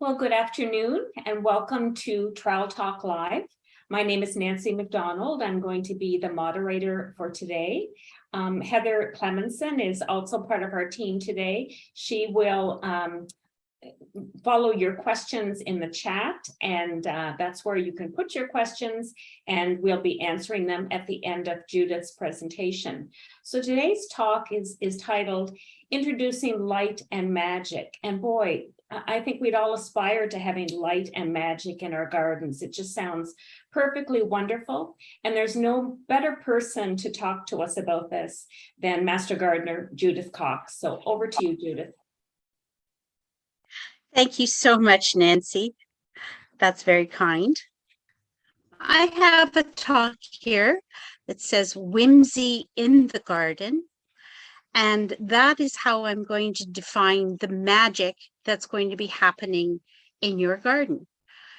Well, good afternoon and welcome to Trial Talk Live. My name is Nancy McDonald. I'm going to be the moderator for today. Heather Clemenson is also part of our team today. She will follow your questions in the chat, and that's where you can put your questions, and we'll be answering them at the end of Judith's presentation. So today's talk is titled Introducing Light and Magic. And boy, I think we'd all aspire to having light and magic in our gardens. It just sounds perfectly wonderful. And there's no better person to talk to us about this than Master Gardener Judith Cox. So over to you, Judith. Thank you so much, Nancy. That's very kind. I have a talk here that says whimsy in the garden. And that is how I'm going to define the magic that's going to be happening in your garden.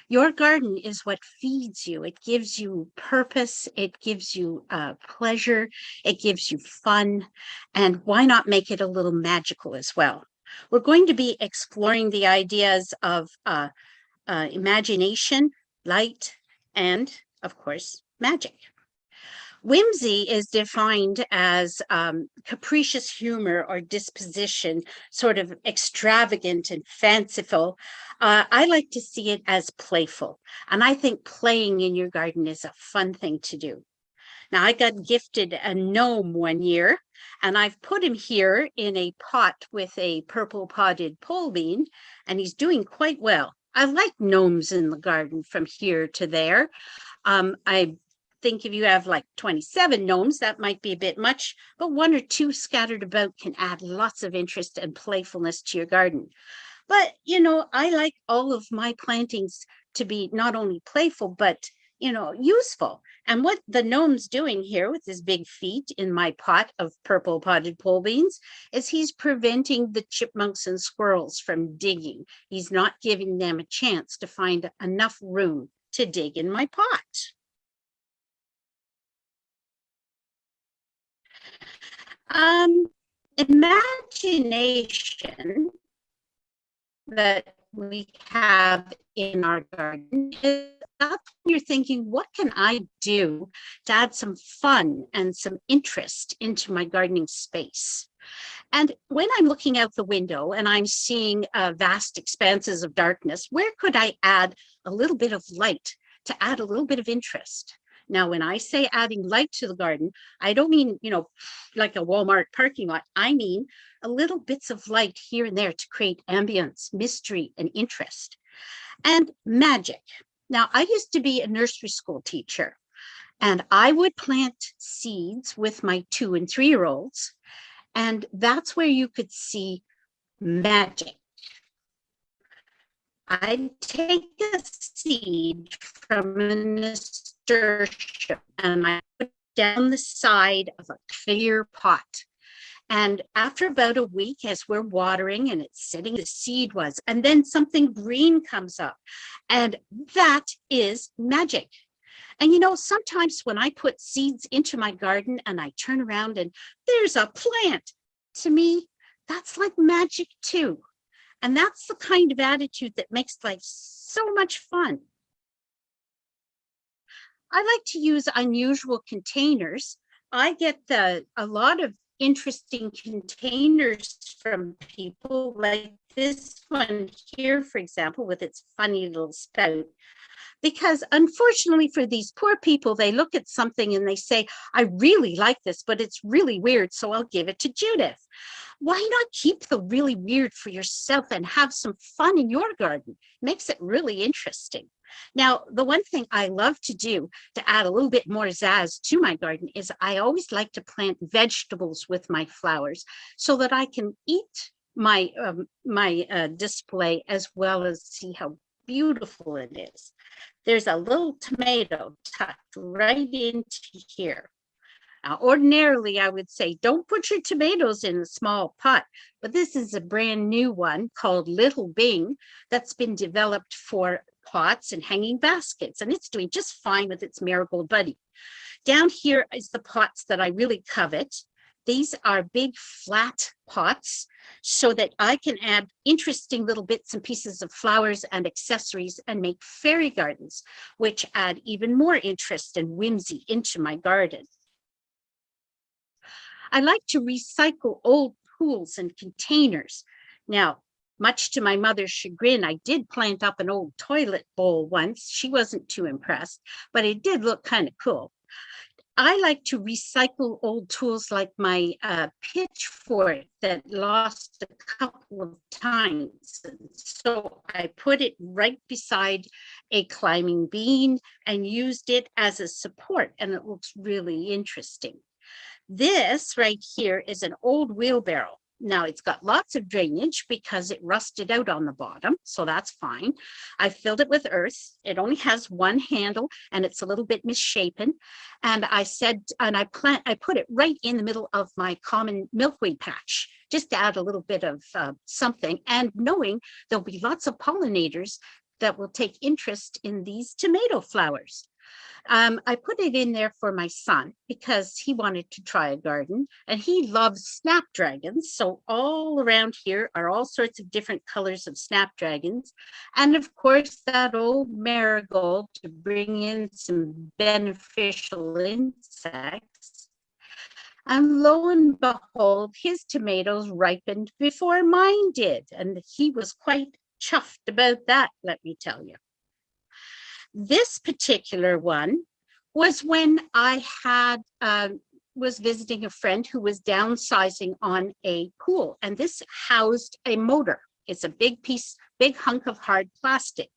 Your garden is what feeds you. It gives you purpose. It gives you pleasure. It gives you fun. And why not make it a little magical as well? We're going to be exploring the ideas of imagination, light, and, of course, magic. Whimsy is defined as capricious humor or disposition, sort of extravagant and fanciful. I like to see it as playful, and I think playing in your garden is a fun thing to do. Now, I got gifted a gnome one year, and I've put him here in a pot with a purple potted pole bean, and he's doing quite well. I like gnomes in the garden from here to there. I think if you have like 27 gnomes, that might be a bit much, but one or two scattered about can add lots of interest and playfulness to your garden. But, you know, I like all of my plantings to be not only playful, but, you know, useful. And what the gnome's doing here with his big feet in my pot of purple potted pole beans is he's preventing the chipmunks and squirrels from digging. He's not giving them a chance to find enough room to dig in my pot. Imagination that we have in our garden is up when you're thinking, what can I do to add some fun and some interest into my gardening space? And when I'm looking out the window and I'm seeing vast expanses of darkness, where could I add a little bit of light to add a little bit of interest? Now, when I say adding light to the garden, I don't mean, you know, like a Walmart parking lot. I mean a little bits of light here and there to create ambience, mystery, and interest. And magic. Now, I used to be a nursery school teacher, and I would plant seeds with my 2- and 3-year-olds, and that's where you could see magic. I'd take a seed from a nasturtium and I put it down the side of a clear pot. And after about a week, as we're watering and it's sitting, the seed was, and then something green comes up. And that is magic. And you know, sometimes when I put seeds into my garden and I turn around and there's a plant, to me, that's like magic too. And that's the kind of attitude that makes life so much fun. I like to use unusual containers. I get a lot of interesting containers from people, like this one here, for example, with its funny little spout. Because unfortunately for these poor people, they look at something and they say, I really like this, but it's really weird, so I'll give it to Judith. Why not keep the really weird for yourself and have some fun in your garden? Makes it really interesting. Now, the one thing I love to do to add a little bit more zazz to my garden is I always like to plant vegetables with my flowers so that I can eat my display as well as see how beautiful it is. There's a little tomato tucked right into here. Now, ordinarily, I would say, don't put your tomatoes in a small pot, but this is a brand new one called Little Bing that's been developed for pots and hanging baskets, and it's doing just fine with its marigold buddy. Down here is the pots that I really covet. These are big flat pots so that I can add interesting little bits and pieces of flowers and accessories and make fairy gardens, which add even more interest and whimsy into my garden. I like to recycle old pools and containers. Now, much to my mother's chagrin, I did plant up an old toilet bowl once. She wasn't too impressed, but it did look kind of cool. I like to recycle old tools like my pitchfork that lost a couple of times. So I put it right beside a climbing bean and used it as a support, and it looks really interesting. This right here is an old wheelbarrow. Now it's got lots of drainage because it rusted out on the bottom, so that's fine. I filled it with earth. It only has one handle and it's a little bit misshapen. And I put it right in the middle of my common milkweed patch, just to add a little bit of something, and knowing there'll be lots of pollinators that will take interest in these tomato flowers. I put it in there for my son because he wanted to try a garden and he loves snapdragons. So all around here are all sorts of different colors of snapdragons. And of course, that old marigold to bring in some beneficial insects. And lo and behold, his tomatoes ripened before mine did. And he was quite chuffed about that, let me tell you. This particular one was when I was visiting a friend who was downsizing on a pool, and this housed a motor. It's a big hunk of hard plastic.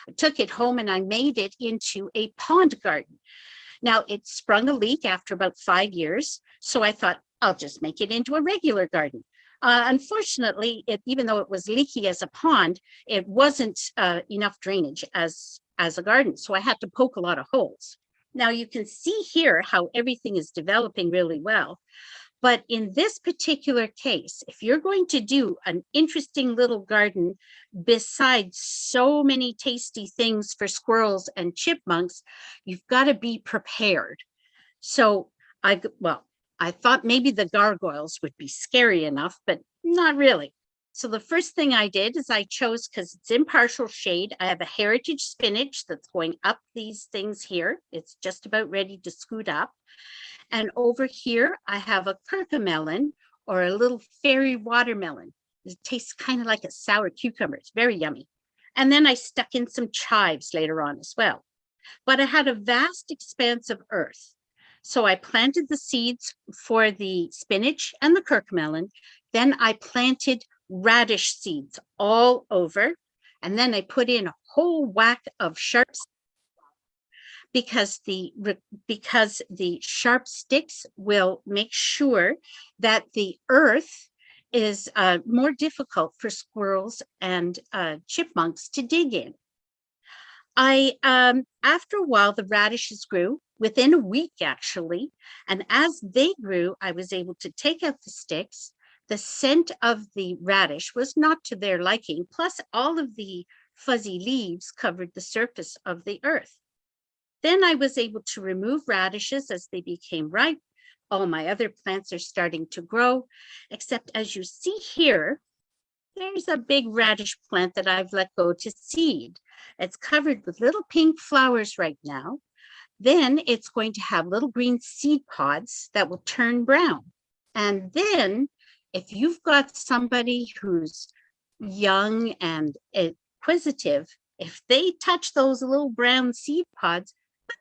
I took it home and I made it into a pond garden. Now it sprung a leak after about 5 years, so I thought I'll just make it into a regular garden. Unfortunately, even though it was leaky as a pond, it wasn't enough drainage as a garden. So I had to poke a lot of holes. Now you can see here how everything is developing really well. But in this particular case, if you're going to do an interesting little garden besides so many tasty things for squirrels and chipmunks, you've got to be prepared. So I thought maybe the gargoyles would be scary enough, but not really. So the first thing I did is I chose, because it's in partial shade, I have a heritage spinach that's going up these things here. It's just about ready to scoot up. And over here, I have a curcumelon, or a little fairy watermelon. It tastes kind of like a sour cucumber. It's very yummy. And then I stuck in some chives later on as well. But I had a vast expanse of earth. So I planted the seeds for the spinach and the curcumelon. Then I planted radish seeds all over, and then I put in a whole whack of sharp, because the sharp sticks will make sure that the earth is more difficult for squirrels and chipmunks to dig in. After a while, the radishes grew within a week actually, and as they grew, I was able to take out the sticks. The scent of the radish was not to their liking, plus all of the fuzzy leaves covered the surface of the earth. Then I was able to remove radishes as they became ripe. All my other plants are starting to grow, except as you see here, there's a big radish plant that I've let go to seed. It's covered with little pink flowers right now. Then it's going to have little green seed pods that will turn brown. And then if you've got somebody who's young and inquisitive, if they touch those little brown seed pods,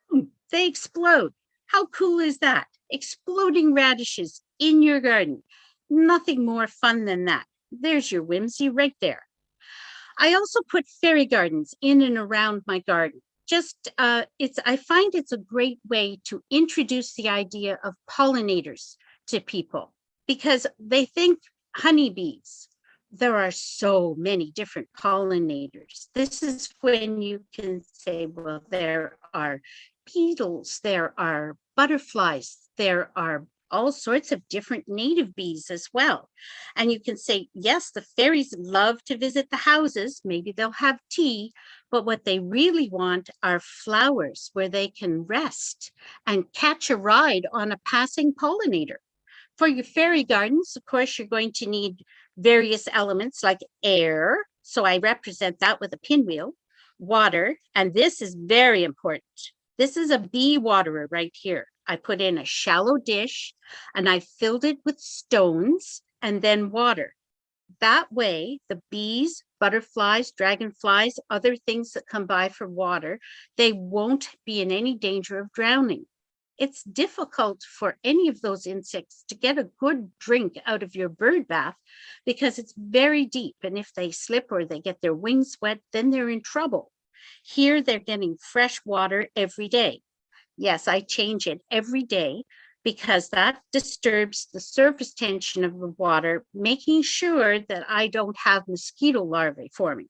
boom, they explode. How cool is that? Exploding radishes in your garden. Nothing more fun than that. There's your whimsy right there. I also put fairy gardens in and around my garden. I find it's a great way to introduce the idea of pollinators to people, because they think honeybees. There are so many different pollinators. This is when you can say, well, there are beetles, there are butterflies, there are all sorts of different native bees as well. And you can say, yes, the fairies love to visit the houses. Maybe they'll have tea, but what they really want are flowers where they can rest and catch a ride on a passing pollinator. For your fairy gardens, of course, you're going to need various elements like air. So I represent that with a pinwheel, water, and this is very important. This is a bee waterer right here. I put in a shallow dish and I filled it with stones and then water. That way, the bees, butterflies, dragonflies, other things that come by for water, they won't be in any danger of drowning. It's difficult for any of those insects to get a good drink out of your bird bath because it's very deep. And if they slip or they get their wings wet, then they're in trouble. Here, they're getting fresh water every day. Yes, I change it every day because that disturbs the surface tension of the water, making sure that I don't have mosquito larvae forming.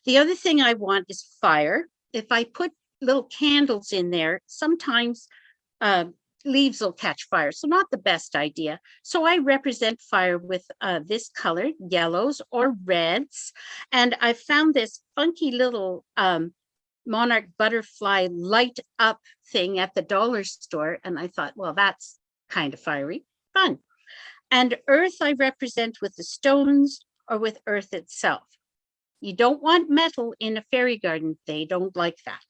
The other thing I want is fire. If I put little candles in there, sometimes leaves will catch fire, so not the best idea. So I represent fire with this color, yellows or reds, and I found this funky little monarch butterfly light up thing at the dollar store, and I thought, well, that's kind of fiery, fun. And earth I represent with the stones or with earth itself. You don't want metal in a fairy garden. They don't like that.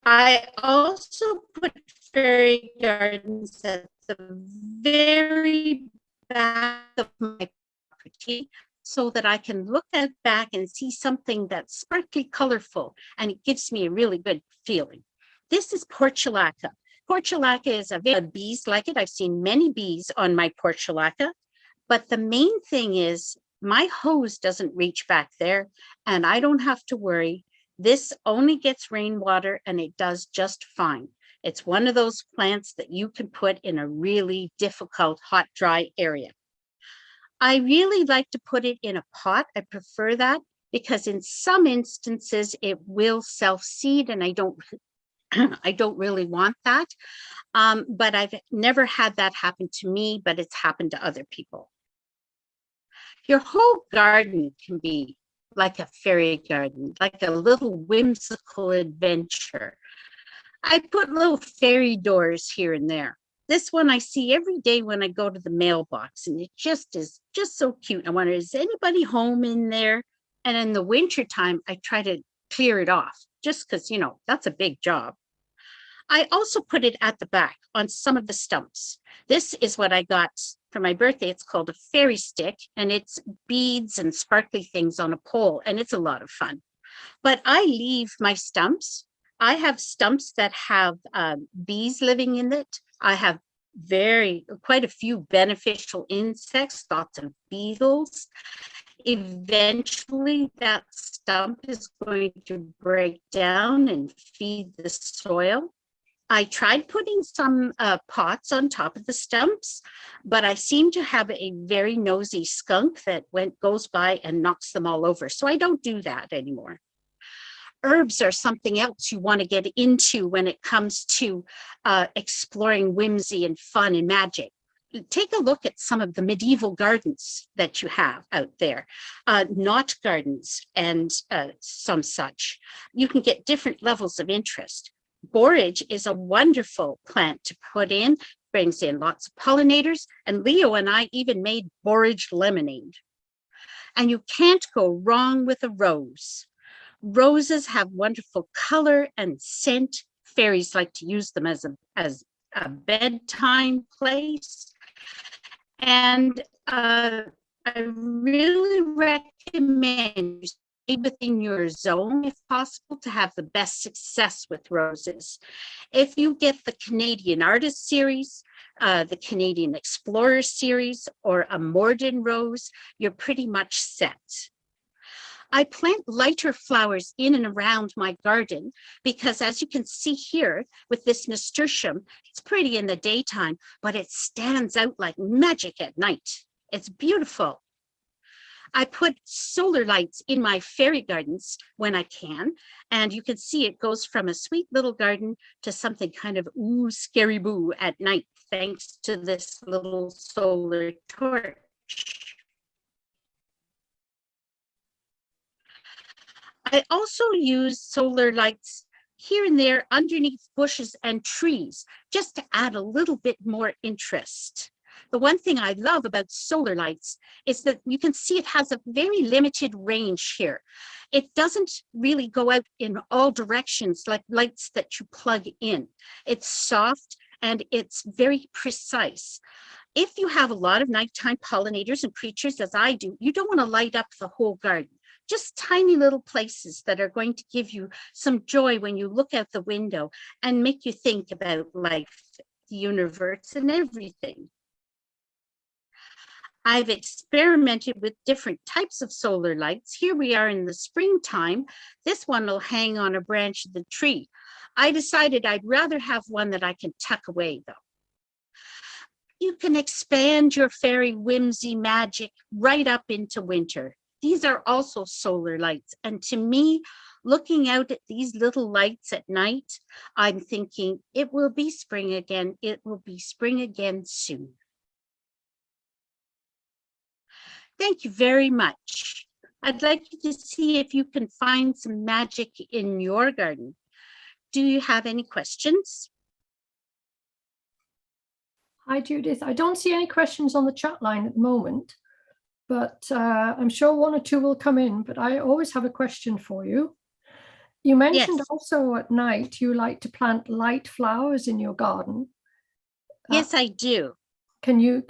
I also put fairy gardens at the very back of my property so that I can look at back and see something that's sparkly colorful, and it gives me a really good feeling. This is portulaca. Portulaca is a bees like it. I've seen many bees on my portulaca, but the main thing is my hose doesn't reach back there and I don't have to worry. This only gets rainwater and it does just fine. It's one of those plants that you can put in a really difficult, hot, dry area. I really like to put it in a pot. I prefer that because in some instances it will self-seed and I don't really want that. But I've never had that happen to me, but it's happened to other people. Your whole garden can be like a fairy garden, like a little whimsical adventure. I put little fairy doors here and there. This one I see every day when I go to the mailbox, and it just is just so cute. I wonder, is anybody home in there? And in the wintertime, I try to clear it off just because, you know, that's a big job. I also put it at the back on some of the stumps. This is what I got for my birthday. It's called a fairy stick, and it's beads and sparkly things on a pole, and it's a lot of fun. But I leave my stumps. I have stumps that have bees living in it. I have quite a few beneficial insects, lots of beetles. Eventually, that stump is going to break down and feed the soil. I tried putting some pots on top of the stumps, but I seem to have a very nosy skunk that goes by and knocks them all over. So I don't do that anymore. Herbs are something else you want to get into when it comes to exploring whimsy and fun and magic. Take a look at some of the medieval gardens that you have out there, knot gardens and some such. You can get different levels of interest. Borage is a wonderful plant to put in, brings in lots of pollinators, and Leo and I even made borage lemonade. And you can't go wrong with a rose. Roses have wonderful color and scent. Fairies like to use them as a bedtime place. And I really recommend you stay within your zone, if possible, to have the best success with roses. If you get the Canadian Artist Series, the Canadian Explorer Series, or a Morden rose, you're pretty much set. I plant lighter flowers in and around my garden because, as you can see here with this nasturtium, it's pretty in the daytime, but it stands out like magic at night. It's beautiful. I put solar lights in my fairy gardens when I can, and you can see it goes from a sweet little garden to something kind of ooh, scary boo at night, thanks to this little solar torch. I also use solar lights here and there underneath bushes and trees, just to add a little bit more interest. The one thing I love about solar lights is that you can see it has a very limited range here. It doesn't really go out in all directions like lights that you plug in. It's soft and it's very precise. If you have a lot of nighttime pollinators and creatures, as I do, you don't want to light up the whole garden. Just tiny little places that are going to give you some joy when you look out the window and make you think about life, the universe, and everything. I've experimented with different types of solar lights. Here we are in the springtime. This one will hang on a branch of the tree. I decided I'd rather have one that I can tuck away, though. You can expand your fairy whimsy magic right up into winter. These are also solar lights. And to me, looking out at these little lights at night, I'm thinking it will be spring again. It will be spring again soon. Thank you very much. I'd like you to see if you can find some magic in your garden. Do you have any questions? Hi, Judith. I don't see any questions on the chat line at the moment, but I'm sure one or two will come in, but I always have a question for you. You mentioned also at night you like to plant light flowers in your garden. Yes, I do. Can you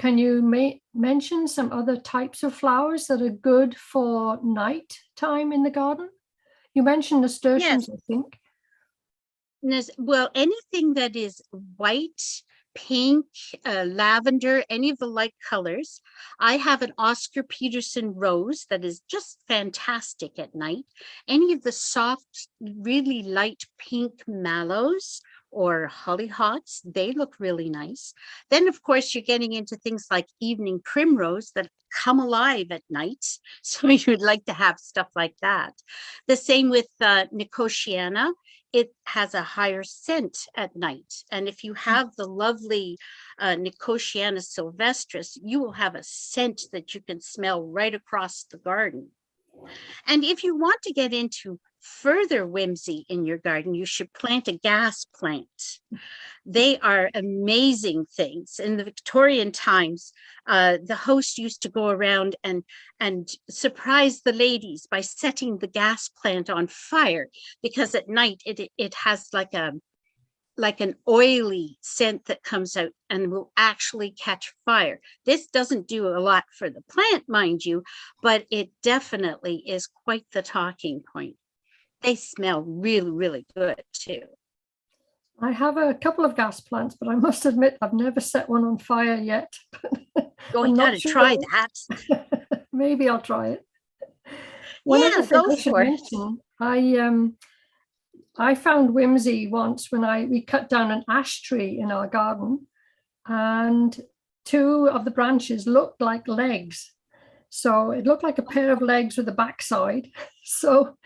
mention some other types of flowers that are good for night time in the garden? You mentioned nasturtiums, I think. Well, anything that is white, pink, lavender, any of the light colors. I have an Oscar Peterson rose that is just fantastic at night. Any of the soft, really light pink mallows or hollyhocks, they look really nice. Then, of course, you're getting into things like evening primrose that come alive at night. So you'd like to have stuff like that. The same with Nicosiana. It has a higher scent at night. And if you have the lovely Nicosiana Silvestris, you will have a scent that you can smell right across the garden. And if you want to get into further whimsy in your garden, you should plant a gas plant. They are amazing things. In the Victorian times, the host used to go around and surprise the ladies by setting the gas plant on fire, because at night it has like an oily scent that comes out and will actually catch fire. This doesn't do a lot for the plant, mind you, but it definitely is quite the talking point. They smell really, really good too. I have a couple of gas plants, but I must admit I've never set one on fire yet. Oh, you gotta try that. Maybe I'll try it. One other thing I should mention, I found whimsy once when we cut down an ash tree in our garden, and two of the branches looked like legs. So it looked like a pair of legs with a backside. So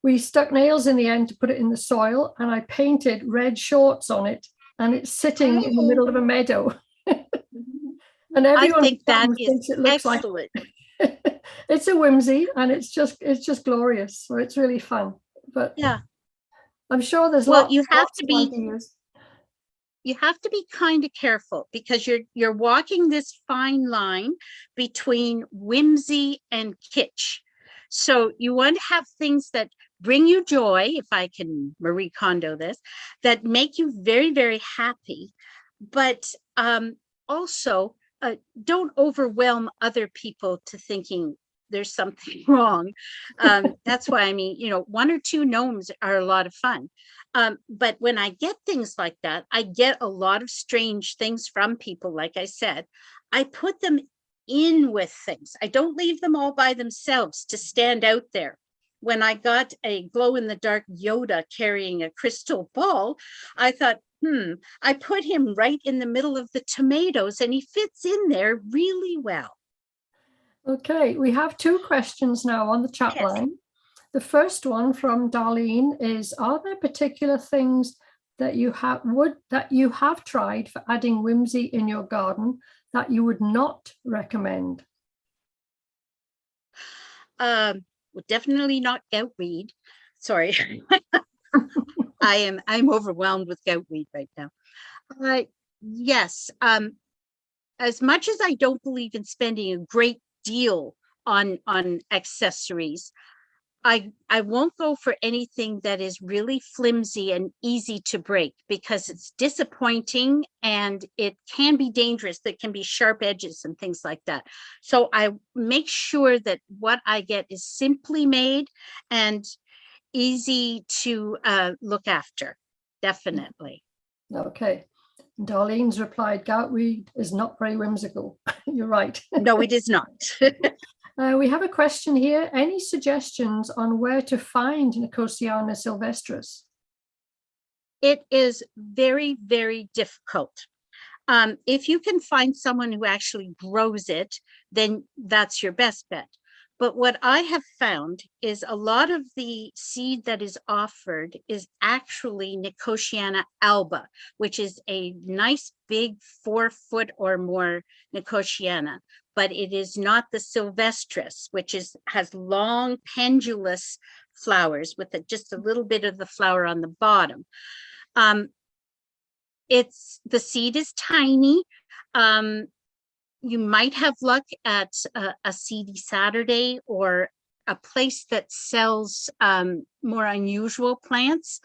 we stuck nails in the end to put it in the soil, and I painted red shorts on it, and it's sitting in the middle of a meadow. And everyone thinks it looks excellent. Like it's a whimsy, and it's just glorious. So it's really fun. But yeah, I'm sure there's lots of ideas. You have to be kind of careful, because you're walking this fine line between whimsy and kitsch. So you want to have things that bring you joy, if I can Marie Kondo this, that make you very, very happy, but also don't overwhelm other people to thinking there's something wrong. That's why, I mean, one or two gnomes are a lot of fun. But when I get things like that, I get a lot of strange things from people. Like I said, I put them in with things. I don't leave them all by themselves to stand out there. When I got a glow-in-the-dark Yoda carrying a crystal ball, I thought, I put him right in the middle of the tomatoes, and he fits in there really well. Okay, we have two questions now on the chat line. The first one from Darlene is, are there particular things that you have tried for adding whimsy in your garden that you would not recommend? Well, definitely not goutweed. Sorry. I'm overwhelmed with goutweed right now. Yes, as much as I don't believe in spending a great deal on accessories, I won't go for anything that is really flimsy and easy to break, because it's disappointing and it can be dangerous. There can be sharp edges and things like that. So I make sure that what I get is simply made and easy to look after. Definitely. Okay. Darlene's replied, goutweed is not very whimsical. You're right. No, it is not. We have a question here. Any suggestions on where to find Nicosiana silvestris? It is very, very difficult. If you can find someone who actually grows it, then that's your best bet. But what I have found is a lot of the seed that is offered is actually Nicosiana alba, which is a nice big 4-foot or more Nicosiana, but it is not the Silvestris, which has long pendulous flowers with just a little bit of the flower on the bottom. The seed is tiny. You might have luck at a Seedy Saturday or a place that sells more unusual plants.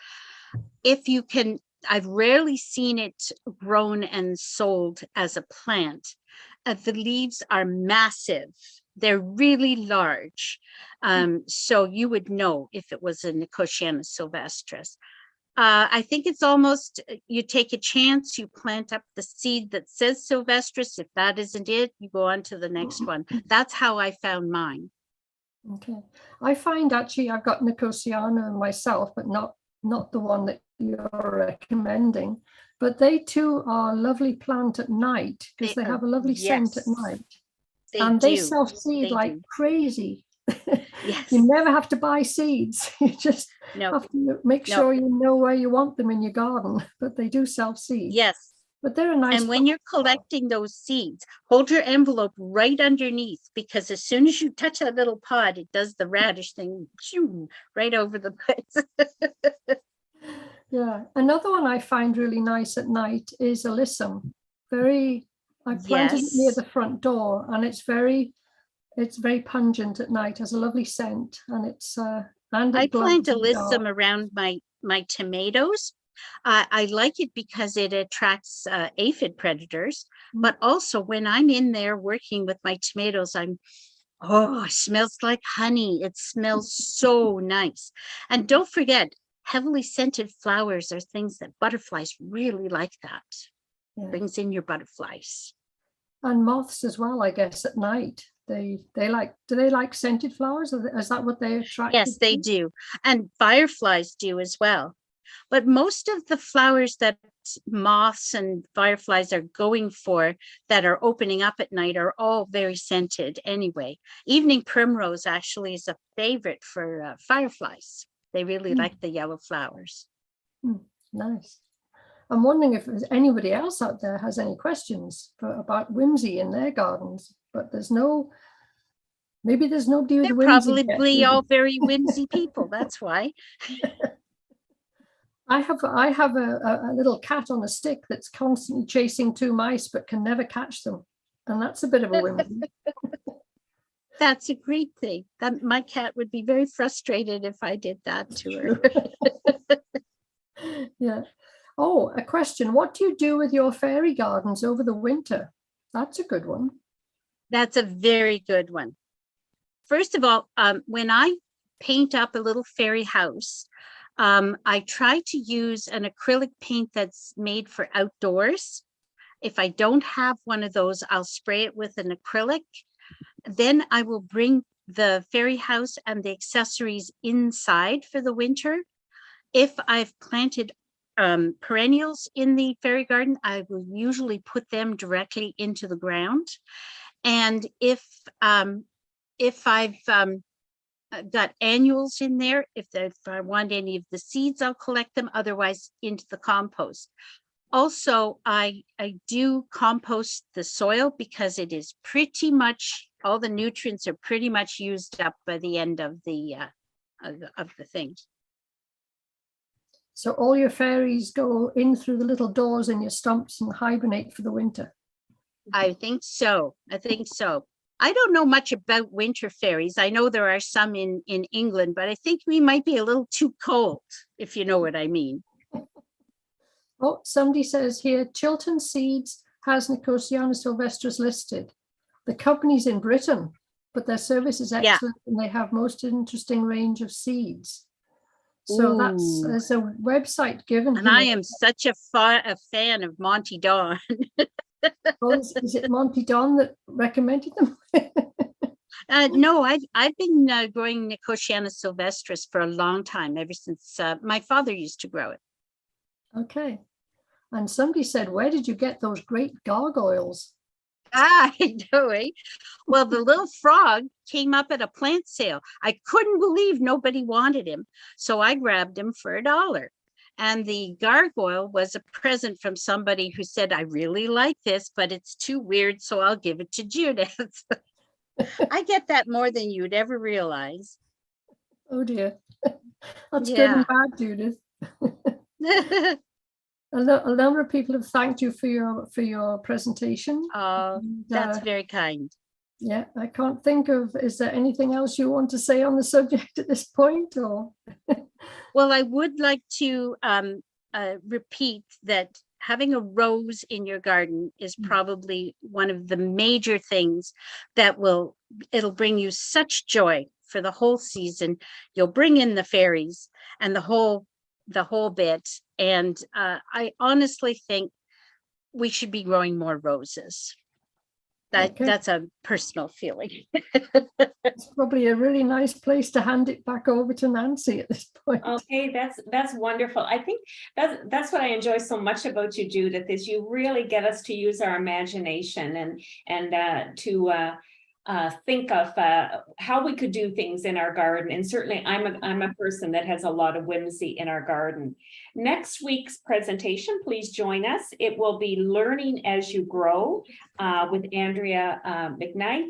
If you can, I've rarely seen it grown and sold as a plant. The leaves are massive. They're really large. So you would know if it was a Nicosiana silvestris. I think it's almost, you take a chance, you plant up the seed that says Silvestris. If that isn't it, you go on to the next one. That's how I found mine. Okay. I find actually I've got Nicosiana myself, but not the one that you're recommending. But they too are a lovely plant at night, because they have a lovely scent at night. They self-seed like crazy. Yes. You never have to buy seeds. You just have to make sure you know where you want them in your garden, but they do self-seed. Yes. But they're a nice. And when you're collecting those seeds, hold your envelope right underneath, because as soon as you touch that little pod, it does the radish thing right over the place. Yeah. Another one I find really nice at night is Alyssum. I planted it near the front door, and it's very pungent at night, has a lovely scent, and I plant Alyssum around my tomatoes. I like it because it attracts aphid predators, but also when I'm in there working with my tomatoes, it smells like honey. It smells so nice. And don't forget, heavily scented flowers are things that butterflies really like that. Yeah. Brings in your butterflies. And moths as well, I guess, at night. Do they like scented flowers? Is that what they attract? Yes, they do. And fireflies do as well. But most of the flowers that moths and fireflies are going for that are opening up at night are all very scented anyway. Evening primrose actually is a favorite for fireflies. They really like the yellow flowers. Nice. I'm wondering if there's anybody else out there has any questions about whimsy in their gardens, but maybe there's nobody with whimsy. They're probably all very whimsy people. That's why. I have a little cat on a stick that's constantly chasing 2 mice, but can never catch them. And that's a bit of a whimsy. That's a great thing. My cat would be very frustrated if I did that to her. Yeah. Oh, a question. What do you do with your fairy gardens over the winter? That's a good one. That's a very good one. First of all, when I paint up a little fairy house, I try to use an acrylic paint that's made for outdoors. If I don't have one of those, I'll spray it with an acrylic. Then I will bring the fairy house and the accessories inside for the winter. If I've planted perennials in the fairy garden, I will usually put them directly into the ground. And if I've got annuals in there, if I want any of the seeds, I'll collect them, otherwise into the compost. Also, I do compost the soil, because it is pretty much, all the nutrients are pretty much used up by the end of the thing. So all your fairies go in through the little doors in your stumps and hibernate for the winter. I think so. I think so. I don't know much about winter fairies. I know there are some in England, but I think we might be a little too cold, if you know what I mean. Oh, somebody says here, Chilton Seeds has Nicosiana Silvestris listed. The company's in Britain, but their service is excellent and they have most interesting range of seeds. So there's a website given. And I am such a fan of Monty Don. Oh, is it Monty Don that recommended them? No, I've been growing Nicosiana Silvestris for a long time, ever since my father used to grow it. Okay. And somebody said, where did you get those great gargoyles? I know, eh? Well, the little frog came up at a plant sale. I couldn't believe nobody wanted him. So I grabbed him for $1. And the gargoyle was a present from somebody who said, I really like this, but it's too weird, so I'll give it to Judith. I get that more than you'd ever realize. Oh dear. That's good and bad, Judith. A number of people have thanked you for your presentation. Oh, that's very kind. Yeah, I can't think of, is there anything else you want to say on the subject at this point? Or well, I would like to repeat that having a rose in your garden is probably one of the major things that it'll bring you such joy for the whole season. You'll bring in the fairies and the whole bit. And I honestly think we should be growing more roses. That's a personal feeling. It's probably a really nice place to hand it back over to Nancy at this point. Okay, that's wonderful. I think that's what I enjoy so much about you, Judith, is you really get us to use our imagination and to think of how we could do things in our garden. And certainly I'm a person that has a lot of whimsy in our garden. Next week's presentation, please join us. It will be Learning as You Grow with Andrea McKnight.